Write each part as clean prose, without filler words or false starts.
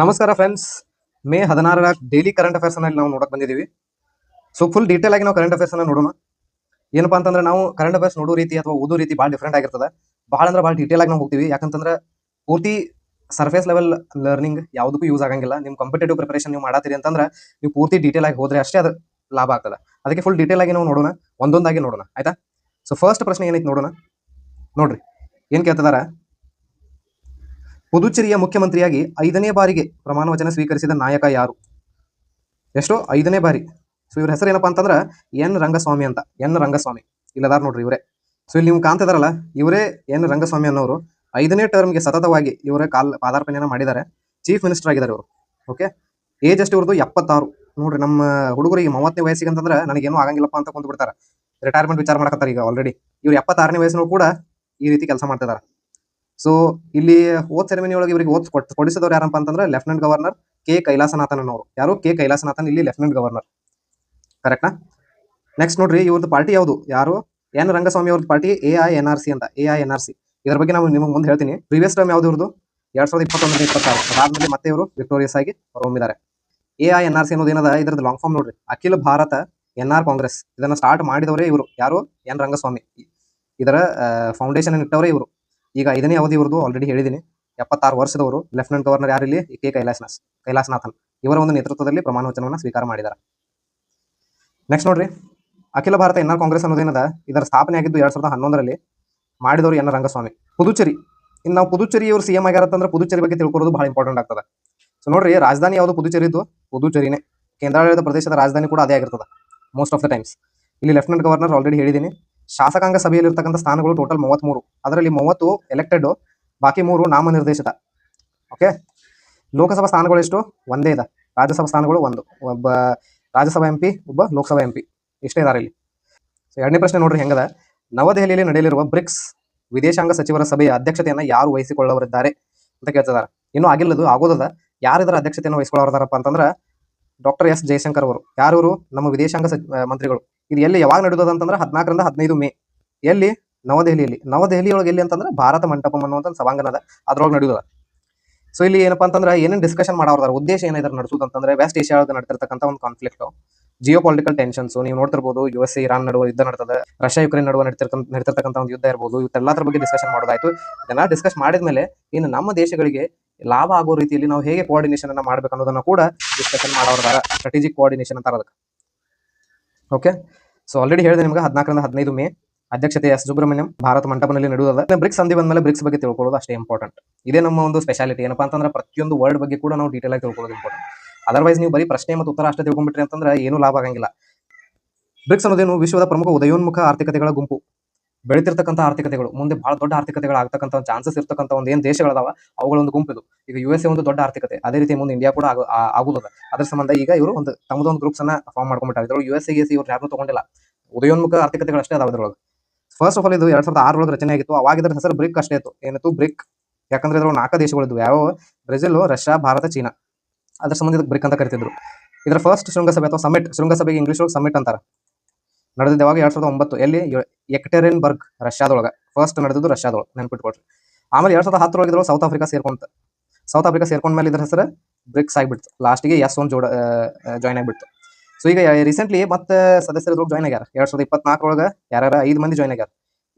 ನಮಸ್ಕಾರ friends. May 16ರ daily current affairs ಅನ್ನ ನಾವು ನೋಡಕ್ ಬಂದಿದ್ದೀವಿ. ಸೊ ಫುಲ್ ಡೀಟೇಲ್ ಆಗಿ ನಾವು ಕರೆಂಟ್ ಅಫೇರ್ಸ್ ಅನ್ನ ನೋಡೋಣ. ಏನಪ್ಪಾ ಅಂತಂದ್ರೆ ನಾವು ಕರೆಂಟ್ ಅಫೇರ್ಸ್ ನೋಡೋ ರೀತಿ ಅಥವಾ ಓದೋ ರೀತಿ ಭಾಳ ಡಿಫ್ರೆಂಟ್ ಆಗಿರ್ತದೆ. ಭಾಳ ಅಂದ್ರೆ ಭಾಳ ಡೀಟೇಲ್ ಆಗಿ ನಾವು ಹೋಗ್ತೀವಿ. ಯಾಕಂತಂದ್ರೆ ಪೂರ್ತಿ ಸರ್ಫೇಸ್ ಲೆವೆಲ್ ಲರ್ನಿಂಗ್ ಯಾವುದಕ್ಕೂ ಯೂಸ್ ಆಗಂಗಿಲ್ಲ. ನಿಮ್ಮ ಕಾಂಪಿಟೇಟಿವ್ ಪ್ರಿಪರೇಷನ್ ನೀವು ಮಾಡತ್ತೀರಿ ಅಂತಂದ್ರೆ ನೀವು ಪೂರ್ತಿ ಡೀಟೇಲ್ ಆಗಿ ಹೋದ್ರೆ ಅಷ್ಟೇ ಅದು ಲಾಭ ಆಗ್ತದೆ. ಅದಕ್ಕೆ ಫುಲ್ ಡೀಟೇಲ್ ಆಗಿ ನಾವು ನೋಡೋಣ, ಒಂದೊಂದಾಗಿ ನೋಡೋಣ, ಆಯ್ತಾ? ಸೊ ಫಸ್ಟ್ ಪ್ರಶ್ನೆ ಏನೈತೆ ನೋಡೋಣ. ನೋಡ್ರಿ ಏನ್ ಕೇಳ್ತದಾರ. ಪುದುಚೇರಿಯ ಮುಖ್ಯಮಂತ್ರಿಯಾಗಿ 5ನೇ ಬಾರಿಗೆ ಪ್ರಮಾಣ ವಚನ ಸ್ವೀಕರಿಸಿದ ನಾಯಕ ಯಾರು? ಎಷ್ಟು? 5ನೇ ಬಾರಿ. ಸೊ ಇವ್ರ ಹೆಸರು ಏನಪ್ಪಾ ಅಂತಂದ್ರ ಎನ್ ರಂಗಸ್ವಾಮಿ ಅಂತ. ಎನ್ ರಂಗಸ್ವಾಮಿ ಇಲ್ಲದಾರ ನೋಡ್ರಿ ಇವರೇ. ಸೊ ಇಲ್ಲಿ ನೀವು ಕಾಣ್ತಿದಾರಲ್ಲ, ಇವರೇ ಎನ್ ರಂಗಸ್ವಾಮಿ ಅನ್ನೋರು 5ನೇ ಟರ್ಮ್ಗೆ ಸತತವಾಗಿ ಇವರೇ ಪಾದಾರ್ಪಣೆಯನ್ನ ಮಾಡಿದ್ದಾರೆ. ಚೀಫ್ ಮಿನಿಸ್ಟರ್ ಆಗಿದ್ದಾರೆ ಇವರು. ಓಕೆ, ಏಜ್ ಎಷ್ಟು ಇವ್ರದ್ದು? 76. ನೋಡ್ರಿ ನಮ್ಮ ಹುಡುಗರಿಗೆ 30ನೇ ವಯಸ್ಸಿಗೆ ಅಂತಂದ್ರೆ ನನಗೇನು ಆಗಂಗಿಲ್ಲಪ್ಪ ಅಂತ ಕುಂತು ಬಿಡ್ತಾರೆ. ರಿಟೈರ್ಮೆಂಟ್ ವಿಚಾರ ಮಾಡಕತ್ತಾರೆ ಈಗ ಆಲ್ರೆಡಿ. ಇವ್ರು 76ನೇ ವಯಸ್ಸಿನೂ ಕೂಡ ಈ ರೀತಿ ಕೆಲಸ ಮಾಡ್ತಿದ್ದಾರೆ. ಸೊ ಇಲ್ಲಿ ಓದ್ ಸೆರೆಮನಿ ಒಳಗೆ ಇವರಿಗೆ ಓದ್ ಕೊಡಿಸಿದವ್ರು ಯಾರಪ್ಪ ಅಂತಂದ್ರೆ ಲೆಫ್ಟಿನೆಂಟ್ ಗವರ್ನರ್ ಕೆ ಕೈಲಾಸನಾಥನ್ ಅನ್ನೋರು. ಯಾರು? ಕೆ ಕೈಲಾಸನಾಥನ್ ಇಲ್ಲಿ ಲೆಫ್ಟಿನೆಂಟ್ ಗವರ್ನರ್. ಕರೆಕ್ಟಾ? ನೆಕ್ಸ್ಟ್ ನೋಡ್ರಿ, ಇವ್ರದ್ದು ಪಾರ್ಟಿ ಯಾವುದು? ಯಾರು? ಎನ್ ರಂಗಸ್ವಾಮಿ ಅವ್ರದ್ದು ಪಾರ್ಟಿ AINRC ಅಂತ. AINRC ಇದರ ಬಗ್ಗೆ ನಾವು ನಿಮಗೆ ಮುಂದೆ ಹೇಳ್ತೀನಿ. ಪ್ರೀವಿಯಸ್ ಟರ್ಮ್ ಯಾವ್ದು ಇವ್ರದ್ದು? 2021-26. ಅದಾದ್ಮೇಲೆ ಮತ್ತೆ ಇವರು ವಿಕ್ಟೋರಿಯಸ್ ಆಗಿ ಹೊರಹೊಮ್ಮಿದ್ದಾರೆ. AINRC ಅನ್ನೋದು ಏನದ, ಇದ್ರದ್ದು ಲಾಂಗ್ ಫಾರ್ಮ್ ನೋಡ್ರಿ, ಅಖಿಲ ಭಾರತ NR ಕಾಂಗ್ರೆಸ್. ಇದನ್ನ ಸ್ಟಾರ್ಟ್ ಮಾಡಿದವರೇ ಇವರು. ಯಾರು? ಎನ್ ರಂಗಸ್ವಾಮಿ. ಇದರ ಫೌಂಡೇಶನ್ ಇಟ್ಟವರೇ ಇವರು. ಈಗ 5ನೇ ಅವಧಿ ಇವ್ರದ್ದು ಆಲ್ರೆಡಿ ಹೇಳಿದ್ದೀನಿ. 76 ವರ್ಷದವರು. ಲೆಫ್ಟಿನೆಂಟ್ ಗವರ್ನರ್ ಯಾರು ಇಲ್ಲಿ? ಕೆ ಕೈಲಾಸನಾಥನ್. ಇವರ ಒಂದು ನೇತೃತ್ವದಲ್ಲಿ ಪ್ರಮಾಣ ವಚನವನ್ನು ಸ್ವೀಕಾರ ಮಾಡಿದ್ದಾರೆ. ನೆಕ್ಸ್ಟ್ ನೋಡ್ರಿ, ಅಖಿಲ ಭಾರತ NR ಕಾಂಗ್ರೆಸ್ ಅನ್ನೋದೇನದ, ಇದರ ಸ್ಥಾಪನೆ ಆಗಿದ್ದು 2011ರಲ್ಲಿ. ಮಾಡಿದವರು ಎನ್ ರಂಗಸ್ವಾಮಿ. ಪುದುಚೇರಿ, ಇನ್ನು ನಾವು ಪುದುಚೇರಿ ಇವರು CM ಆಗ್ಯಾರಂತಂದ್ರೆ ಪುದುಚೇರಿ ಬಗ್ಗೆ ತಿಳ್ಕೊಳ್ಳೋದು ಬಹಳ ಇಂಪಾರ್ಟೆಂಟ್ ಆಗ್ತದೆ. ಸೊ ನೋಡ್ರಿ, ರಾಜಧಾನಿ ಯಾವುದು ಪುದುಚೇರಿದ್ದು? ಪುದುಚೇರಿನೇ. ಕೇಂದ್ರಾಡಳಿತ ಪ್ರದೇಶದ ರಾಜಧಾನಿ ಕೂಡ ಅದೇ ಆಗಿರ್ತದೆ ಮೋಸ್ಟ್ ಆಫ್ ದ ಟೈಮ್ಸ್. ಇಲ್ಲಿ ಲೆಫ್ಟಿನೆಂಟ್ ಗವರ್ನರ್ ಆಲ್ರೆಡಿ ಹೇಳಿದ್ದೀನಿ. ಶಾಸಕಾಂಗ ಸಭೆಯಲ್ಲಿ ಇರ್ತಕ್ಕಂಥ ಸ್ಥಾನಗಳು ಟೋಟಲ್ 33. ಅದರಲ್ಲಿ 30 ಎಲೆಕ್ಟೆಡ್, ಬಾಕಿ 3 ನಾಮನಿರ್ದೇಶಿತ. ಓಕೆ, ಲೋಕಸಭಾ ಸ್ಥಾನಗಳು ಎಷ್ಟು? ಒಂದೇ ಇದೆ. ರಾಜ್ಯಸಭಾ ಸ್ಥಾನಗಳು 1. ಒಬ್ಬ ರಾಜ್ಯಸಭಾ MP, ಒಬ್ಬ ಲೋಕಸಭಾ MP. ಇಷ್ಟೇ ಇದಾರೆ ಇಲ್ಲಿ. ಸೊ ಎರಡನೇ ಪ್ರಶ್ನೆ ನೋಡ್ರಿ ಹೆಂಗದ. ನವದೆಹಲಿಯಲ್ಲಿ ನಡೆಯಲಿರುವ ಬ್ರಿಕ್ಸ್ ವಿದೇಶಾಂಗ ಸಚಿವರ ಸಭೆಯ ಅಧ್ಯಕ್ಷತೆಯನ್ನ ಯಾರು ವಹಿಸಿಕೊಳ್ಳವರಿದ್ದಾರೆ ಅಂತ ಕೇಳ್ತಿದಾರೆ. ಇನ್ನೂ ಆಗಿಲ್ಲದು, ಆಗೋದದ. ಯಾರು ಇದರ ಅಧ್ಯಕ್ಷತೆಯನ್ನು ವಹಿಸಿಕೊಳ್ಳೋದಾರಪ್ಪ ಅಂತಂದ್ರೆ ಡಾಕ್ಟರ್ S ಜಯಶಂಕರ್ ಅವರು. ಯಾರು? ನಮ್ಮ ವಿದೇಶಾಂಗ ಮಂತ್ರಿಗಳು. ಇದು ಎಲ್ಲಿ ಯಾವಾಗ ನಡೆಯೋದು ಅಂತಂದ್ರೆ 14ರಿಂದ 15 ಮೇ. ಎಲ್ಲಿ? ನವದೆಹಲಿಯಲ್ಲಿ. ನವದೆಹಲಿಯೊಳಗೆ ಎಲ್ಲಿ ಅಂತಂದ್ರೆ ಭಾರತ ಮಂಟಪಂ ಅನ್ನುವಂಥ ಸಭಾಂಗಣ ಅದ, ಅದ್ರೊಳಗೆ ನಡೆಯೋದ. ಸೊ ಇಲ್ಲಿ ಏನಪ್ಪಾ ಅಂತಂದ್ರೆ ಏನೇನು ಡಿಸ್ಕಷನ್ ಮಾಡೋದಾರ, ಉದ್ದೇಶ ಏನಿದ್ರೆ ನಡೆಸೋದು ಅಂತಂದ್ರೆ ವೆಸ್ಟ್ ಏಷ್ಯಾದ ನಡ್ತಿರ್ತಕ್ಕಂಥ ಒಂದು ಕಾನ್ಫ್ಲಿಕ್ಟ್, ಜಿಯೋ ಪೊಲಿಟಿಕಲ್ ಟೆನ್ಷನ್ಸ್. ನೀವು ನೋಡ್ತಿರ್ಬೋದು, USA ಇರಾನ್ ನಡುವೆ ಯುದ್ಧ ನಡ್ತದೆ, ರಷ್ಯಾ ಯುಕ್ರೇನ್ ನಡುವೆ ನಡೀತಿರ್ತಕ್ಕಂಥ ಒಂದು ಯುದ್ಧ ಇರ್ಬೋದು. ಇವತ್ತೆಲ್ಲದ್ರ ಬಗ್ಗೆ ಡಿಸ್ಕಷನ್ ಮಾಡೋದಾಯ್ತು. ಇದನ್ನ ಡಿಸ್ಕಸ್ ಮಾಡಿದ್ಮೇಲೆ ಇನ್ನು ನಮ್ಮ ದೇಶಗಳಿಗೆ ಲಾಭ ಆಗೋ ರೀತಿಯಲ್ಲಿ ನಾವು ಹೇಗೆ ಕೋಆರ್ಡಿನೇಷನ್ ಅನ್ನ ಮಾಡ್ಬೇಕು ಅನ್ನೋದನ್ನ ಕೂಡ ಡಿಸ್ಕಷನ್ ಮಾಡೋದಾರ. ಸ್ಟ್ರಾಟಜಿಕ್ ಕೋಆರ್ಡಿನೇಷನ್ ಅಂತಾರ ಅದಕ್ಕೆ. ಓಕೆ, ಸೊ ಆಲ್ರೆಡಿ ಹೇಳಿದೆ ನಿಮ್ಗೆ 14ರಿಂದ 15 ಮೇ. ಅಧ್ಯಕ್ಷತೆ S ಸುಬ್ರಹ್ಮಣ್ಯಂ. ಭಾರತ ಮಂಟಪದಲ್ಲಿ ನಡೆಯುತ್ತದೆ. ಬ್ರಿಕ್ಸ್ ಸಂಧಿ ಬಂದ್ಮೇಲೆ ಬ್ರಿಕ್ಸ್ ಬಗ್ಗೆ ತಿಳ್ಕೊಳ್ಳೋದು ಅಷ್ಟೇ ಇಂಪಾರ್ಟೆಂಟ್. ಇದೇ ನಮ್ಮ ಒಂದು ಸ್ಪೆಷಾಲಿಟಿ. ಏನಪ್ಪಾ ಅಂತಂದ್ರೆ ಪ್ರತಿಯೊಂದು ವರ್ಡ್ ಬಗ್ಗೆ ಕೂಡ ನಾವು ಡೀಟೇಲ್ ಆಗಿ ತಿಳ್ಕೊಳ್ಳೋದು ಇಂಪಾರ್ಟೆಂಟ್. ಅದರ್ವೈಸ್ ನೀವು ಬರೀ ಪ್ರಶ್ನೆ ಮತ್ತು ಉತ್ತರ ಅಷ್ಟೇ ತಿಳ್ಕೊಂಡ್ಬಿಟ್ರಿ ಅಂತಂದ್ರೆ ಏನೂ ಲಾಭ ಆಗಂಗಿಲ್ಲ. ಬ್ರಿಕ್ಸ್ ಅನ್ನೋದೇನು? ವಿಶ್ವದ ಪ್ರಮುಖ ಉದಯೋನ್ಮುಖ ಆರ್ಥಿಕತೆಗಳ ಗುಂಪು. ಬೆಳಿತಿರ್ತಕ್ಕಂಥ ಆರ್ಥಿಕತೆಗಳು, ಮುಂದೆ ಬಹಳ ದೊಡ್ಡ ಆರ್ಥಿಕತೆಗಳು ಆಗ್ತಕ್ಕಂಥ ಚಾನ್ಸಸ್ ಇರ್ತಕ್ಕಂಥ ಒಂದು ಏನ್ ದೇಶಗಳದಾವ ಅವುಗಳ ಒಂದು ಗುಂಪು ಇದು. ಈಗ USA ಒಂದು ದೊಡ್ಡ ಆರ್ಥಿಕತೆ, ಅದೇ ರೀತಿ ಮುಂದೆ ಇಂಡಿಯಾ ಕೂಡ ಆಗುತ್ತದೆ. ಅದ್ರ ಸಂಬಂಧ ಈಗ ಇವರು ಒಂದು ತಮ್ಮದೊಂದು ಗ್ರೂಪ್ಸ್ ಅನ್ನ ಫಾರ್ಮ್ ಮಾಡ್ಕೊಂಡ್ಬಿಟ್ಟಾರೆ. ಇದ್ರೊಳಗೆ USA ಇವ್ರು ಯಾರು ತಗೊಂಡಿಲ್ಲ. ಉದಯೋನ್ಮುಖ ಆರ್ಥಿಕತೆಗಳು ಅಷ್ಟೇ ಅದಾವ ಇದ್ರೊಳಗೆ. ಫಸ್ಟ್ ಆಫ್ ಆಲ್ ಇದು 2006 ಒಳಗೆ ರಚನೆ ಆಗಿತ್ತು. ಅವಾಗ ಇದರ ಹೆಸರು ಬ್ರಿಕ್ ಅಷ್ಟೇ ಇತ್ತು. ಏನಿತ್ತು? ಬ್ರಿಕ್. ಯಾಕಂದ್ರೆ ಇದ್ರೊಳಗೆ 4 ದೇಶಗಳಿದ್ವು. ಯಾವ? Brazil, Russia, Bharat, China. ಅದ್ರ ಸಂಬಂಧ ಇದಕ್ಕೆ ಬ್ರಿಕ್ ಅಂತ ಕರಿತಿದ್ರು. ಇದರ ಫಸ್ಟ್ ಶೃಂಗಸಭೆ ಅಥವಾ ಸಮಿಟ್, ಶೃಂಗಸಭೆಗೆ ಇಂಗ್ಲಿಷ್ ಒಳಗೆ ಸಮಿಟ್ ಅಂತಾರೆ, ನಡೆದಿದ್ದು ಯಾವಾಗ? 2009. ಎಲ್ಲಿ? ಎಕ್ಟೆರಿನ್ಬರ್ಗ್, ರಷ್ಯಾದೊಳಗೆ. ಫಸ್ಟ್ ನಡೆದಿದ್ದು ರಷ್ಯಾದೊಳಗೆ, ನೆನ್ಪಿಟ್ಕೊಳ್ರಿ. ಆಮೇಲೆ 2010 ಒಳಗೆ ಇದ್ರೊಳಗೆ ಸೌತ್ ಆಫ್ರಿಕಾ ಸೇರ್ಕೊಂಡ್ಮೇಲೆ ಇದ್ರ ಹೆಸರು ಬ್ರಿಕ್ಸ್ ಆಗಿಬಿಡ್ತು. ಲಾಸ್ಟಿಗೆ S1 ಜಾಯ್ನ್ ಆಗಿಬಿಡ್ತು. ಸೊ ಈಗ ರೀಸೆಂಟ್ಲಿ ಮತ್ತೆ ಸದಸ್ಯರು ಜಾಯ್ನ್ ಆಗ್ಯಾರ. 2024 ಒಳಗೆ ಯಾರ್ಯಾರ 5 ಮಂದಿ ಜಾಯ್ನ್ ಆಗ್ಯಾರ.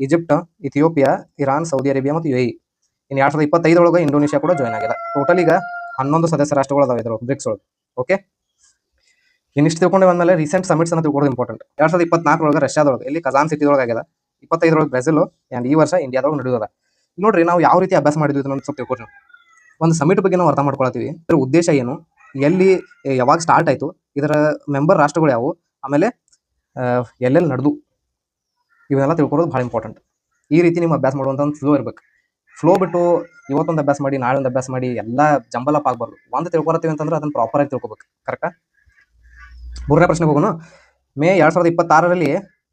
Egypt, Ethiopia, Iran, Saudi Arabia ಮತ್ತು UAE. ಇನ್ನು 2025 ಒಳಗೆ ಇಂಡೋನೇಷ್ಯಾ ಕೂಡ ಜಾಯ್ನ್ ಆಗ್ಯದ. ಟೋಟಲ್ ಈಗ 11 ಸದಸ್ಯ ರಾಷ್ಟ್ರಗಳು ಅದಾವೆ ಇದ್ರ ಬ್ರಿಕ್ಸ್ ಒಳಗೆ. ಓಕೆ, ಇನ್ನಿಷ್ಟು ತಿಳ್ಕೊಂಡೆ ಬಂದ್ಮೇಲೆ ರೀಸೆಂಟ್ ಸಮಿಟ್ಸ್ ಅನ್ನ ತಿಳ್ಕೊಳ್ಳೋದು ಇಂಪಾರ್ಟೆಂಟ್. 2024 ಒಳಗೆ ರಷ್ಯಾದೊಳಗೆ, ಇಲ್ಲಿ ಕಜಾನ್ ಸಿಟಿ ಒಳಗೆ ಆಗ್ಯದ. 25 ಒಳಗೆ ಬ್ರೆಜಿಲ್, ಅಂಡ್ ಈ ವರ್ಷ ಇಂಡಿಯಾದೊಳಗೆ ನಡೆಯೋದ. ನೋಡ್ರಿ, ನಾವು ಯಾವ ರೀತಿ ಅಭ್ಯಾಸ ಮಾಡಿದ್ವಿ ಅಂತ ಸ್ವಲ್ಪ ತಿಳ್ಕೊರಿ. ಒಂದು ಸಮಿಟ್ ಬಗ್ಗೆ ನಾವು ಅರ್ಥ ಮಾಡ್ಕೊಳ್ತೀವಿ. ಇದರ ಉದ್ದೇಶ ಏನು, ಎಲ್ಲಿ ಯಾವಾಗ ಸ್ಟಾರ್ಟ್ ಆಯ್ತು, ಇದರ ಮೆಂಬರ್ ರಾಷ್ಟ್ರಗಳು ಯಾವುವು, ಆಮೇಲೆ ಎಲ್ಲೆಲ್ಲಿ ನಡೆದು, ಇವನ್ನೆಲ್ಲ ತಿಳ್ಕೊಳ್ಳೋದು ಭಾಳ ಇಂಪಾರ್ಟೆಂಟ್. ಈ ರೀತಿ ನಿಮ್ಮ ಅಭ್ಯಾಸ ಮಾಡುವಂಥ ಒಂದು ಫ್ಲೋ ಇರ್ಬೇಕು. ಫ್ಲೋ ಬಿಟ್ಟು ಇವತ್ತೊಂದು ಅಭ್ಯಾಸ ಮಾಡಿ ನಾಳೆ ಒಂದು ಅಭ್ಯಾಸ ಮಾಡಿ ಎಲ್ಲ ಜಂಬಲಪ್ ಆಗಬಾರ್ದು. ಒಂದು ತಿಳ್ಕೊಳ್ತೀವಿ ಅಂತಂದ್ರೆ ಅದನ್ನ ಪ್ರಾಪರ್ ಆಗಿ ತಿಳ್ಕೊಬೇಕು. ಕರೆಕ್ಟಾ? 3ನೇ ಪ್ರಶ್ನೆಗೆ ಹೋಗೋಣ. ಮೇ 2026ರಲ್ಲಿ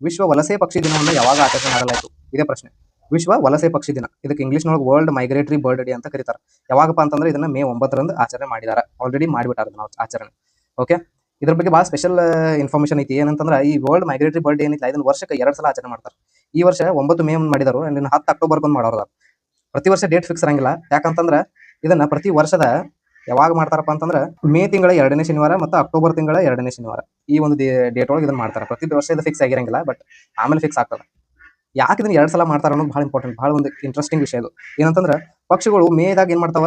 ವಿಶ್ವ ವಲಸೆ ಪಕ್ಷಿ ದಿನವನ್ನು ಯಾವಾಗ ಆಚರಣೆ ಮಾಡಲಾಯಿತು? ಇದೇ ಪ್ರಶ್ನೆ. ವಿಶ್ವ ವಲಸೆ ಪಕ್ಷಿ ದಿನ, ಇದಕ್ಕೆ ಇಂಗ್ಲಿಷ್ನೊಳಗೆ ವರ್ಲ್ಡ್ ಮೈಗ್ರೇಟರಿ ಬರ್ಡ್ ಡೇ ಅಂತ ಕರೀತಾರೆ. ಯಾವಾಗಪ್ಪ ಅಂತಂದ್ರೆ ಇದನ್ನ ಮೇ 9ರಂದು ಆಚರಣೆ ಮಾಡಿದ್ದಾರೆ. ಆಲ್ರೆಡಿ ಮಾಡಿಬಿಟ್ಟಾರೆ ನಾವು ಆಚರಣೆ. ಓಕೆ, ಇದ್ರ ಬಗ್ಗೆ ಭಾಳ ಸ್ಪೆಷಲ್ ಇನ್ಫಾರ್ಮೇಶನ್ ಐತಿ. ಏನಂತಂದ್ರೆ ಈ ವರ್ಲ್ಡ್ ಮೈಗ್ರೇಟರಿ ಬರ್ಡ್ ಡೇ ಏನಿಲ್ಲ, ಇದನ್ನ ವರ್ಷಕ್ಕೆ 2 ಸಲ ಆಚರಣೆ ಮಾಡ್ತಾರೆ. ಈ ವರ್ಷ 9 ಮೇ ಮಾಡಿದಾರು, ಅಂಡ್ 10 ಅಕ್ಟೋಬರ್ ಮಾಡೋರು. ಪ್ರತಿ ವರ್ಷ ಡೇಟ್ ಫಿಕ್ಸ್ ಇರಂಗಿಲ್ಲ. ಯಾಕಂತಂದ್ರೆ ಇದನ್ನ ಪ್ರತಿ ವರ್ಷದ ಯಾವಾಗ ಮಾಡ್ತಾರಪ್ಪ ಅಂತಂದ್ರೆ ಮೇ ತಿಂಗಳ 2ನೇ ಶನಿವಾರ ಮತ್ತು ಅಕ್ಟೋಬರ್ ತಿಂಗಳ 2ನೇ ಶನಿವಾರ ಈ ಒಂದು ಡೇಟ್ ಒಳಗೆ ಇದನ್ನ ಮಾಡ್ತಾರೆ. ಪ್ರತಿ ವರ್ಷ ಇದು ಫಿಕ್ಸ್ ಆಗಿರಂಗಿಲ್ಲ, ಬಟ್ ಆಮೇಲೆ ಫಿಕ್ಸ್ ಆಗ್ತದೆ. ಯಾಕೆ ಇದನ್ನ 2 ಸಲ ಮಾಡ್ತಾರ ಅನ್ನೋದು ಭಾಳ ಇಂಪಾರ್ಟೆಂಟ್, ಭಾಳ ಒಂದು ಇಂಟ್ರೆಸ್ಟಿಂಗ್ ವಿಷಯ ಇದು. ಏನಂತಂದ್ರೆ ಪಕ್ಷಿಗಳು ಮೇದಾಗ ಏನು ಮಾಡ್ತಾವ,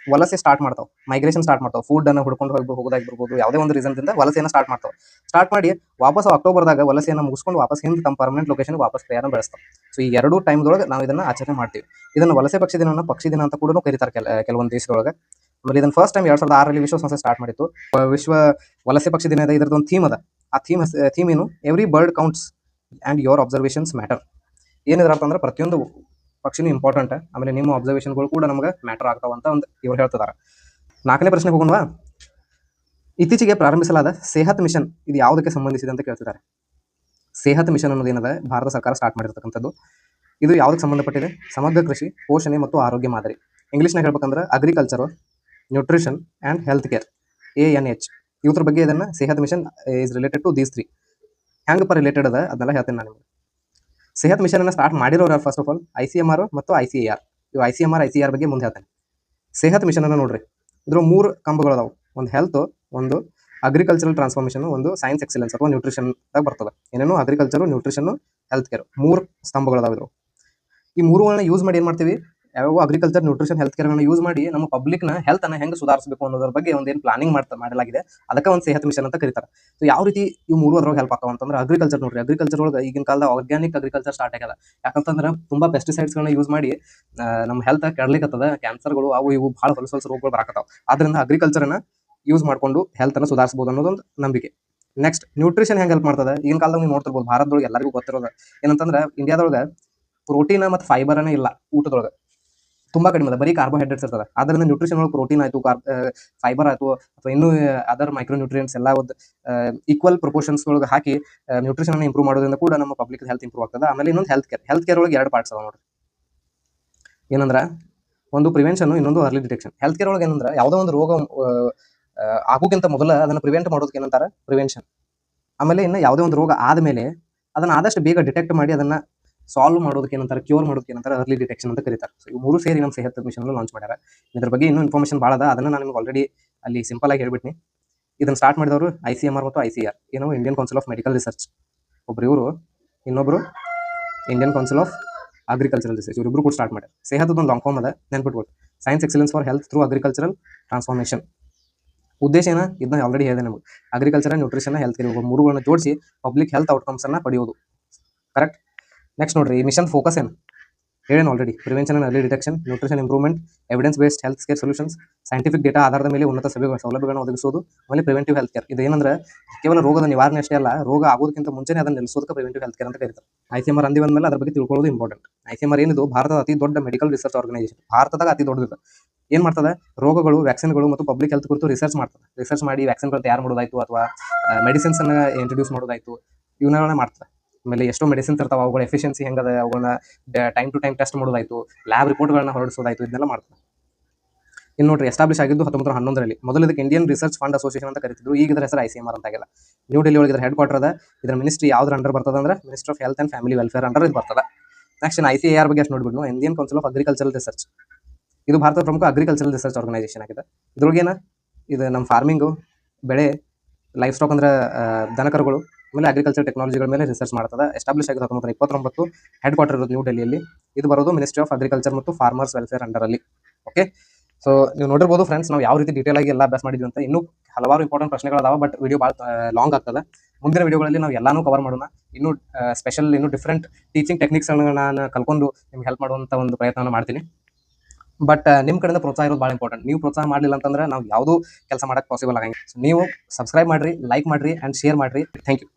ವಲಸೆ ಸ್ಟಾರ್ಟ್ ಮಾಡ್ತಾವ, ಮೈಗ್ರೇಷನ್ ಸ್ಟಾರ್ಟ್ ಮಾಡ್ತಾವ, ಫುಡ್ ಅನ್ನು ಹುಡ್ಕೊಂಡು ಹೋಗೋದಾಗಿರ್ಬೋದು, ಯಾವುದೇ ಒಂದು ರೀಸನ್ದಿಂದ ವಲಸೆಯನ್ನು ಸ್ಟಾರ್ಟ್ ಮಾಡ್ತಾವ. ಸ್ಟಾರ್ಟ್ ಮಾಡಿ ವಾಪಸ್ ಅಕ್ಟೋಬರ್ದಾಗ ವಲಸೆಯನ್ನು ಮುಗಿಸ್ಕೊಂಡು ವಾಪಸ್ ಹಿಂದೆ ತಮ್ಮ ಪರ್ಮನೆಂಟ್ ಲೊಕೇಶನ್ ವಾಪಸ್ ಪ್ರಯಾಣ ಬೆಳೆಸ್ತಾವ. ಸೊ ಈ ಎರಡೂ ಟೈಮ್ದೊಳಗೆ ನಾವು ಇದನ್ನ ಆಚರಣೆ ಮಾಡ್ತೀವಿ. ಇದನ್ನು ವಲಸೆ ಪಕ್ಷಿ ದಿನ ಅಂತ ಕೂಡ ಕರೀತಾರೆ ಕೆಲವೊಂದು ದೇಶದೊಳಗೆ. ಆಮೇಲೆ ಇದನ್ನ ಫಸ್ಟ್ ಟೈಮ್ 2006ರಲ್ಲಿ ವಿಶ್ವಸಂಸ್ಥೆ ಸ್ಟಾರ್ಟ್ ಮಾಡಿತ್ತು. ವಿಶ್ವ ವಲಸೆ ಪಕ್ಷಿ ದಿನ ಇದೆ. ಇದರದೊಂದು ಥೀಮ್ ಅದ. ಆ ಥೀಮ್ ಏನು, every bird counts and your observations matter. ಏನಿದ್ರ ಅಂತಂದ್ರೆ ಪ್ರತಿಯೊಂದು ಪಕ್ಷಿನೂ ಇಂಪಾರ್ಟೆಂಟ್, ಆಮೇಲೆ ನಿಮ್ಮ ಅಬ್ಸರ್ವೇಷನ್ಗಳು ಕೂಡ ನಮಗೆ ಮ್ಯಾಟರ್ ಆಗ್ತಾವ ಅಂತ ಒಂದು ಇವ್ರು ಹೇಳ್ತಿದ್ದಾರೆ. 4ನೇ ಪ್ರಶ್ನೆಗೆ ಹೋಗೋಣವಾ. ಇತ್ತೀಚೆಗೆ ಪ್ರಾರಂಭಿಸಲಾದ ಸೇಹತ್ ಮಿಷನ್ ಇದು ಯಾವುದಕ್ಕೆ ಸಂಬಂಧಿಸಿದೆ ಅಂತ ಕೇಳ್ತಿದ್ದಾರೆ. ಸೇಹತ್ ಮಿಷನ್ ಅನ್ನೋದು ಏನದ, ಭಾರತ ಸರ್ಕಾರ ಸ್ಟಾರ್ಟ್ ಮಾಡಿರ್ತಕ್ಕಂಥದ್ದು. ಇದು ಯಾವುದಕ್ಕೆ ಸಂಬಂಧಪಟ್ಟಿದೆ, ಸಮಗ್ರ ಕೃಷಿ, ಪೋಷಣೆ ಮತ್ತು ಆರೋಗ್ಯ ಮಾದರಿ. ಇಂಗ್ಲೀಷ್ನಾಗ ಹೇಳ್ಬೇಕಂದ್ರೆ agriculture, nutrition and health care, ANH. ಇವ್ರ ಬಗ್ಗೆ ಇದನ್ನು Sehat mission is related to these 3. ಹೆಂಗಪ್ಪ ರಿಲೇಟೆಡ್ ಅದ ಅದನ್ನೆಲ್ಲ ಹೇಳ್ತೇನೆ ನಾನು ನಿಮಗೆ. ಸೇಹತ್ ಮಿಷನ್ ಅನ್ನು ಸ್ಟಾರ್ಟ್ ಮಾಡಿರೋರು ಫಸ್ಟ್ ಆಫ್ ಆಲ್ ICMR ಮತ್ತು ICAR. ಇವು ICMR ICAR ಬಗ್ಗೆ ಮುಂದೆ ಹೇಳ್ತೇನೆ. ಸೇಹತ್ ಮಿಷನ್ ಅನ್ನು ನೋಡ್ರಿ, ಇದ್ರ 3 ಕಂಬಗಳು ಅದಾವು. ಒಂದು ಹೆಲ್ತ್, ಒಂದು ಅಗ್ರಿಕಲ್ಚರಲ್ ಟ್ರಾನ್ಸ್ಫಾರ್ಮೇಷನ್, ಒಂದು ಸೈನ್ಸ್ ಎಕ್ಸಲೆನ್ಸ್ ಅಥವಾ ನ್ಯೂಟ್ರಿಷನ್ದಾಗ ಬರ್ತದೆ. ಏನೇನು ಅಗ್ರಿಕಲ್ಚರು, ನ್ಯೂಟ್ರಿಷನ್, ಹೆಲ್ತ್ ಕೇರ್, 3 ಸ್ತಂಭಗಳು ಅದಾವೆ. ಈ 3ಗಳನ್ನ ಯೂಸ್ ಮಾಡಿ ಏನು ಮಾಡ್ತೀವಿ, ಯಾವ ಅಗ್ರಿಕಲ್ಚರ್, ನ್ಯೂಟ್ರಿಷನ್, ಹೆಲ್ತ್ ಕೇರ್ಗಳನ್ನ ಯೂಸ್ ಮಾಡಿ ನಮ್ಮ ಪಬ್ಲಿಕ್ನ ಹೆಲ್ತ್ ಅನ್ನ ಹೆಂಗೆ ಸುಧಾರಿಸಬೇಕು ಅನ್ನೋದ್ರ ಬಗ್ಗೆ ಒಂದೇನು ಪ್ಲಾನಿಂಗ್ ಮಾಡಲಾಗಿದೆ. ಅದಕ್ಕೆ ಒಂದು ಸೇಹತ್ ಮಿಷನ್ ಅಂತ ಕರೀತಾರೆ. ಸೊ ಯಾವ ರೀತಿ ಇವು 3 ಅದ್ರೊಳಗೆ ಹೆಲ್ಪ್ ಆಗ್ತಾವ ಅಂತಂದ್ರೆ, ಅಗ್ರಿಕಲ್ಚರ್ ನೋಡ್ರಿ, ಅಗ್ರಿಕಲ್ಚರ್ ಒಳಗೆ ಈಗಿನ ಕಾಲದ ಆರ್ಗ್ಯಾನಿಕ್ ಅಗ್ರಿಕಲ್ಚರ್ ಸ್ಟಾರ್ಟ್ ಆಗ್ಯದ. ಯಾಕಂತಂದ್ರೆ ತುಂಬಾ ಪೆಸ್ಟಿಸೈಡ್ಸ್ಗಳನ್ನ ಯೂಸ್ ಮಾಡಿ ನಮ್ಮ ಹೆಲ್ತ್ ಕೆಡ್ಲಿಕ್ಕತ್ತದ, ಕ್ಯಾನ್ಸರ್ಗಳು ಅವು ಇವು ಭಾಳ ಹೊಲಸ ರೋಗಗಳು ಬರಾಕತ್ತಾವ. ಆದ್ರಿಂದ ಅಗ್ರಿಕಲ್ಚರ್ನ ಯೂಸ್ ಮಾಡ್ಕೊಂಡು ಹೆಲ್ತ್ ಅನ್ನು ಸುಧಾರಿಸಬಹುದು ಅನ್ನೋದೊಂದು ನಂಬಿಕೆ. ನೆಕ್ಸ್ಟ್ ನ್ಯೂಟ್ರಿಷನ್ ಹೆಂಗೆ ಹೆಲ್ಪ್ ಮಾಡ್ತದೆ, ಈಗಿನ ಕಾಲದಾಗ ನೀವು ನೋಡ್ತಿರ್ಬೋದು, ಭಾರತದೊಳಗೆ ಎಲ್ಲರಿಗೂ ಗೊತ್ತಿರೋದು ಏನಂತಂದ್ರೆ ಇಂಡಿಯಾದೊಳಗೆ ಪ್ರೋಟೀನ್ ಮತ್ತು ಫೈಬರ್ನೇ ಇಲ್ಲ ಊಟದೊಳಗೆ, ತುಂಬಾ ಕಡಿಮೆ ಅದ, ಬರೀ ಕಾರ್ಬೋಹೈಡ್ರೇಟ್ಸ್ ಇರ್ತದೆ. ಅದರಿಂದ ನ್ಯೂಟ್ರಿಷನ್ ಒಳಗೆ ಪ್ರೋಟೀನ್ ಆಯಿತು, ಫೈಬರ್ ಆಯಿತು, ಅಥವಾ ಇನ್ನೂ ಅದರ್ ಮೈಕ್ರೋ ನ್ಯೂಟ್ರಿಯೆಂಟ್ಸ್ ಎಲ್ಲ ಒಂದು ಈಕ್ವಲ್ ಪ್ರಪೋರ್ಷನ್ಸ್ ಒಳಗೆ ಹಾಕಿ ನ್ಯೂಟ್ರಿಷನ್ ಅನ್ನು ಇಂಪ್ರೂವ್ ಮಾಡೋದ್ರಿಂದ ಕೂಡ ನಮ್ಮ ಪಬ್ಲಿಕ್ ಹೆಲ್ತ್ ಇಂಪ್ರೂವ್ ಆಗ್ತದೆ. ಆಮೇಲೆ ಇನ್ನೊಂದು ಹೆಲ್ತ್ ಕೇರ್ ಒಳಗೆ 2 ಪಾರ್ಟ್ಸ್ ಅದಾವ ನೋಡ್ರಿ. ಏನಂದ್ರೆ ಒಂದು ಪ್ರಿವೆನ್ಷನ್, ಇನ್ನೊಂದು ಅರ್ಲಿ ಡಿಟೆಕ್ಷನ್. ಹೆಲ್ತ್ ಕೇರ್ ಒಳಗೆ ಏನಂದ್ರೆ ಯಾವುದೋ ಒಂದು ರೋಗ ಆಗೋಕ್ಕಿಂತ ಮೊದಲ ಅದನ್ನು ಪ್ರಿವೆಂಟ್ ಮಾಡೋದಕ್ಕೆ ಏನಂತಾರೆ, ಪ್ರಿವೆನ್ಷನ್. ಆಮೇಲೆ ಇನ್ನು ಯಾವುದೇ ಒಂದು ರೋಗ ಆದಮೇಲೆ ಅದನ್ನು ಆದಷ್ಟು ಬೇಗ ಡಿಟೆಕ್ಟ್ ಮಾಡಿ ಅದನ್ನು ಸಾಲ್ವ್ ಮಾಡೋದಕ್ಕೆ ಏನಂತಾರೆ, ಕ್ಯೂರ್ ಮಾಡೋದಕ್ಕೆ ಏನಂತಾರೆ, ಅರ್ಲಿ ಡಿಟೆಕ್ಷನ್ ಅಂತ ಕರೀತಾರೆ. ಸೊ ಇವು 3 ಸೇರಿ ನಮ್ಮ ಸೇಹತ್ ಮಿಷನ್ ಲಾಂಚ್ ಮಾಡ್ಯಾರ. ಇದ್ರ ಬಗ್ಗೆ ಇನ್ನೂ ಇನ್ಫಾರ್ಮೇಷನ್ ಭಾಳ ಅದ, ಅದನ್ನು ನಾನು ನಿಮ್ಗೆ ಆಲ್ರೆಡಿ ಅಲ್ಲಿ ಸಿಂಪಲ್ ಆಗಿ ಹೇಳ್ಬಿಟ್ನಿ. ಇದನ್ನು ಸ್ಟಾರ್ಟ್ ಮಾಡಿದವರು ICMR ಮತ್ತು ICAR, ಏನೋ Indian council of medical research. ಒಬ್ರು ಇವರು, ಇನ್ನೊಬ್ರು Indian council of agricultural research. ಇವರಿಬ್ರು ಕೂಡ ಸ್ಟಾರ್ಟ್ ಮಾಡ್ಯಾರ. ಸೇಹತ್ ಒಂದು ಲಾಂಗ್ ಫಾರ್ಮ್ ಅದ, ನೆನ್ಪಿಟ್ಬೋದು. Science excellence for health through agricultural transformation. ಉದ್ದೇಶ ಏನ, ಇದನ್ನ ಆಲ್ರೆಡಿ ಹೇಳಿದೆ ನಮಗೆ. ಅಗ್ರಿಕಲ್ಚರ್, ನ್ಯೂಟ್ರಿಷನ್, ಹೆಲ್ತ್ ಕೇರ್ 3ಗಳನ್ನ ಜೋಡಿಸಿ ಪಬ್ಲಿಕ್ ಹೆಲ್ತ್ ಔಟ್ಕಮ್ಸ್ ಅನ್ನ ಪಡೆಯೋದು. ಕರೆಕ್ಟ್. ನೆಕ್ಸ್ಟ್ ನೋಡ್ರಿ, ಈ ಮಿಷನ್ ಫೋಕಸ್ ಏನು ಹೇಳೇನು already. Prevention and early detection, nutrition improvement, evidence based health care solutions, scientific data ಆಧಾರದ ಮೇಲೆ ಉನ್ನತ ಸೌಲಭ್ಯಗಳನ್ನು ಒದಗಿಸೋದು, ಆಮೇಲೆ ಪ್ರಿವೆಂಟಿವ್ ಹೆಲ್ತ್ ಕೇರ್. ಇದು ಏನಂದ್ರೆ ಕೇವಲ ರೋಗದ ನಿವಾರಣೆ ಅಷ್ಟೇ ಅಲ್ಲ, ರೋಗ ಆಗೋದಕ್ಕಿಂತ ಮುಂಚೆನೇ ಅದನ್ನು ನಿಲ್ಲಿಸೋದಕ್ಕೆ ಪ್ರಿವೆಂಟಿವ್ ಹೆಲ್ತ್ ಕೇರ್ ಅಂತ ಕರೀತಾರೆ. ICMR ಅಂದಿ ಬಂದ್ಮೇಲೆ ಅದ್ರ ಬಗ್ಗೆ ತಿಳ್ಕೊಳ್ಳೋದು ಇಂಪಾರ್ಟೆಂಟ್. ICMR ಏನಿದು ಭಾರತದ ಅತಿ ದೊಡ್ಡ ಮೆಡಿಕಲ್ ರಿಸರ್ಚ್ ಆರ್ಗನೈಸೇಷನ್, ಭಾರತದಾಗ ಅತಿ ದೊಡ್ಡದು. ಏನು ಮಾಡ್ತದೆ, ರೋಗಗಳು, ವ್ಯಾಕ್ಸಿನ್ಗಳು ಮತ್ತು ಪಬ್ಲಿಕ್ ಹೆಲ್ತ್ ಕುರಿತು ರಿಸರ್ಚ್ ಮಾಡ್ತದೆ. ರಿಸರ್ಚ್ ಮಾಡಿ ವ್ಯಾಕ್ಸಿನ್ಗಳು ತಯಾರು ಮಾಡೋದಾಯ್ತು, ಅಥವಾ ಮೆಡಿಸಿನ್ಸ್ ಅನ್ನ ಇಂಟ್ರೊಡ್ಯೂಸ್ ಮಾಡೋದಾಯ್ತು, ಇವನ್ನೆಲ್ಲ ಮಾಡ್ತದೆ. ಆಮೇಲೆ ಎಷ್ಟೋ ಮೆಡಿಸಿನ್ಸ್ ಇರ್ತಾವೆ, ಅವುಗಳ ಎಫಿಷಿಯನ್ಸಿ ಹೆಂಗದ, ಅವುಗಳನ್ನ ಟೈಮ್ ಟು ಟೈಮ್ ಟೆಸ್ಟ್ ಮಾಡೋದಾಯ್ತು, ಲ್ಯಾಬ್ ರಿಪೋರ್ಟ್ಗಳನ್ನ ಹೊರಡಿಸೋದಾಯ್ತು, ಇದನ್ನೆಲ್ಲ ಮಾಡ್ತದೆ. ಇನ್ನು ನೋಡ್ರಿ, ಎಸ್ಟಾಬ್ಲಿಷ್ ಆಗಿದ್ದು 1911ರಲ್ಲಿ. ಮೊದಲು ಇದಕ್ಕೆ ಇಂಡಿಯನ್ ರಿಸರ್ಚ್ ಫಂಡ್ ಅಸೋಸಿಯೇಷನ್ ಅಂತ ಕರಿತಿದ್ರು. ಈಗ ಇದರ ಹೆಸರು ICMR ಅಂತ ಆಗಿಲ್ಲ. ನ್ಯೂ ಡೆಲ್ಲಿ ಒಳಗೆ ಇದರ ಹೆಡ್ ಕ್ವಾರ್ಟರ್ ಅದ. ಇದರ ಮಿನಿಸ್ಟ್ರಿ ಯಾವ್ದ್ರ ಅಂಡರ್ ಬರ್ತದೆ ಅಂದ್ರೆ ministry of health and family welfare under ಇದು ಬರ್ತದೆ. ನೆಕ್ಸ್ಟ್ ICAR ಬಗ್ಗೆ ಅಷ್ಟು ನೋಡ್ಬಿಟ್ಟು, Indian council of agricultural Research. ಇದು ಭಾರತದ ಪ್ರಮುಖ ಅಗ್ರಿಕಲ್ಚರಲ್ ರಿಸರ್ಚ್ ಆರ್ಗನೈಸೇಷನ್ ಆಗಿದೆ. ಇದ್ರೊಳಗೇನ ಇದು ನಮ್ಮ ಫಾರ್ಮಿಂಗು, ಬೆಳೆ, ಲೈಫ್ ಸ್ಟಾಕ್ ಅಂದ್ರೆ ದನಕರುಗಳು, ಆಮೇಲೆ ಅಗ್ರಿಕಲ್ಚರ್ ಟೆಕ್ನಾಲಜಿಗಳ ಮೇಲೆ ರಿಸರ್ಚ್ ಮಾಡ್ತದೆ. ಎಸ್ಟಾಬ್ಲಿಷ್ ಆಗಿದೆ 1929. ಹೆಡ್ ಕ್ವಾರ್ಟರ್ ಇರೋದು ನ್ಯೂ ಡೆಲ್ಲಿಯಲ್ಲಿ. ಇದು ಬರೋದು ಮಿನಿಸ್ಟ್ರಿ ಆಫ್ ಅಗ್ರಿಕಲ್ಚರ್ ಮತ್ತು ಫಾರ್ಮರ್ಸ್ ವೆಲ್ಫೇರ್ ಅಂಡರಲ್ಲಿ. ಓಕೆ. ಸೊ ನೀವು ನೋಡಿರ್ಬೋದು ಫ್ರೆಂಡ್ಸ್, ನಾವು ಯಾವ ರೀತಿ ಡೀಟೇಲ್ ಆಗಿ ಎಲ್ಲ ಅಭ್ಯಾಸ ಮಾಡಿದ್ವಿ ಅಂತ. ಇನ್ನೂ ಹಲವಾರು ಇಂಪಾರ್ಟೆಂಟ್ ಪ್ರಶ್ನೆಗಳು ಅದಾವ, ಬಟ್ ವಿಡಿಯೋ ಭಾಳ ಲಾಂಗ್ ಆಗ್ತದೆ. ಮುಂದಿನ ವಿಡಿಯೋಗಳಲ್ಲಿ ನಾವು ಎಲ್ಲಾನು ಕವರ್ ಮಾಡೋಣ. ಇನ್ನೂ ಸ್ಪೆಷಲ್, ಇನ್ನೂ ಡಿಫ್ರೆಂಟ್ ಟೀಚಿಂಗ್ ಟೆಕ್ನಿಕ್ಸ್ಗಳನ್ನ ನಾನು ಕಲ್ಕೊಂಡು ನಿಮ್ಗೆ ಹೆಲ್ಪ್ ಮಾಡುವಂಥ ಒಂದು ಪ್ರಯತ್ನ ಮಾಡ್ತೀನಿ. ಬಟ್ ನಿಮ್ಮ ಕಡೆಯಿಂದ ಪ್ರೋತ್ಸಾಹ ಇರೋದು ಭಾಳ ಇಂಪಾರ್ಟೆಂಟ್. ನೀವು ಪ್ರೋತ್ಸಾಹ ಮಾಡಲಿಲ್ಲ ಅಂತಂದ್ರೆ ನಾವು ಯಾವುದೂ ಕೆಲಸ ಮಾಡೋಕ್ಕೆ ಪಾಸಿಬಲ್ ಆಗಂಗಿಲ್ಲ. ಸೊ ನೀವು ಸಬ್ಸ್ಕ್ರೈಬ್ ಮಾಡಿರಿ, ಲೈಕ್ ಮಾಡಿರಿ ಆ್ಯಂಡ್ ಶೇರ್ ಮಾಡಿರಿ. Thank you.